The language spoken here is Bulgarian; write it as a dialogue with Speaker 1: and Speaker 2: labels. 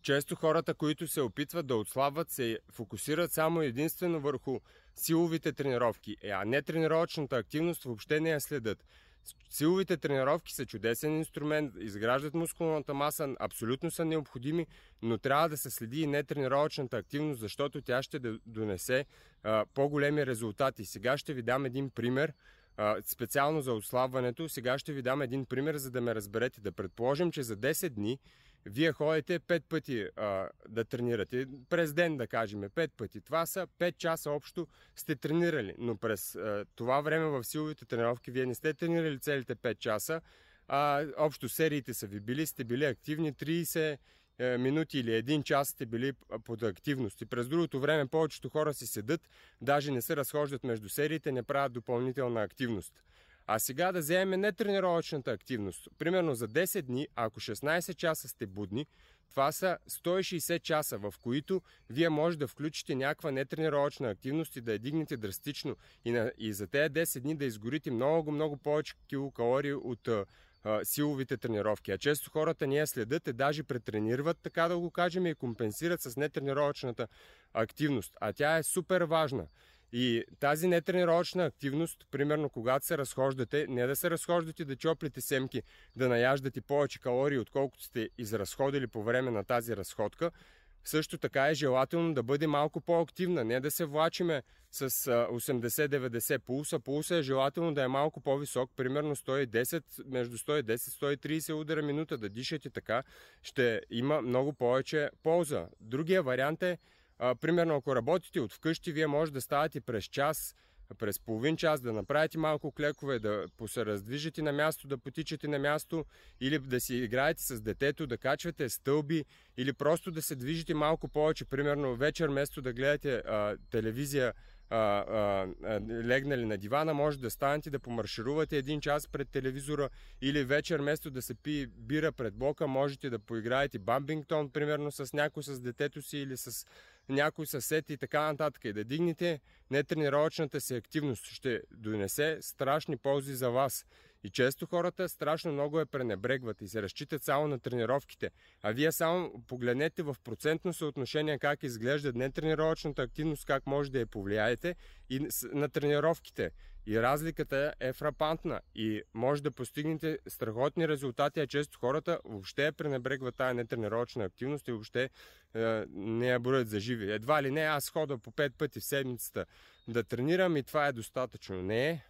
Speaker 1: Често хората, които се опитват да отслабват, се фокусират само единствено върху силовите тренировки, а не тренировъчната активност въобще не я следят. Силовите тренировки са чудесен инструмент, изграждат мускулната маса, абсолютно са необходими, но трябва да се следи и нетренировъчната активност, защото тя ще донесе по-големи резултати. Сега ще ви дам един пример, специално за отслабването. Сега ще ви дам един пример, за да ме разберете. Да предположим, че за 10 дни вие ходите 5 пъти да тренирате. През ден, да кажем, 5 пъти. Това са 5 часа общо сте тренирали. Но през това време в силовите тренировки вие не сте тренирали целите 5 часа. Общо сериите са ви били, сте били активни 30 минути или 1 час сте били под активност. И през другото време повечето хора си седат, даже не се разхождат между сериите, не правят допълнителна активност. А сега да вземем нетренировъчната активност. Примерно за 10 дни, ако 16 часа сте будни, това са 160 часа, в които вие може да включите някаква нетренировъчна активност и да я дигнете драстично. И за тези 10 дни да изгорите много повече килокалории от силовите тренировки. А често хората не я следят и даже претренират, така да го кажем, и компенсират с нетренировъчната активност. А тя е супер важна. И тази нетренировъчна активност, примерно когато се разхождате, не да се разхождате да чоплите семки, да наяждате повече калории, отколкото сте изразходили по време на тази разходка, също така е желателно да бъде малко по-активна, не да се влачиме с 80-90 пулса. Пулса е желателно да е малко по-висок, примерно 110, между 110-130 удара минута, да дишате така, ще има много повече полза. Другия вариант е, примерно ако работите от вкъщи, вие може да ставате през час, през половин час, да направите малко клекове, да се раздвижите на място, да потичате на място, или да си играете с детето, да качвате стълби, или просто да се движите малко повече. Примерно вечер, вместо да гледате телевизия, легнали на дивана, може да станете да помарширувате 1 час пред телевизора, или вечер, вместо да се пие бира пред блока, можете да поиграете бамбингтон, примерно с някой с детето си или с някой съсед и така нататък. И да дигнете нетренировъчната си активност. Ще донесе страшни ползи за вас. И често хората страшно много я пренебрегват и се разчитат само на тренировките. А вие само погледнете в процентно съотношение как изглежда нетренировъчната активност, как може да я повлияете и на тренировките. И разликата е фрапантна и може да постигнете страхотни резултати, а често хората въобще я пренебрегват тая нетренировъчна активност и въобще не я броят за живи. Едва ли не, аз хода по 5 пъти в седмицата да тренирам и това е достатъчно. Не е.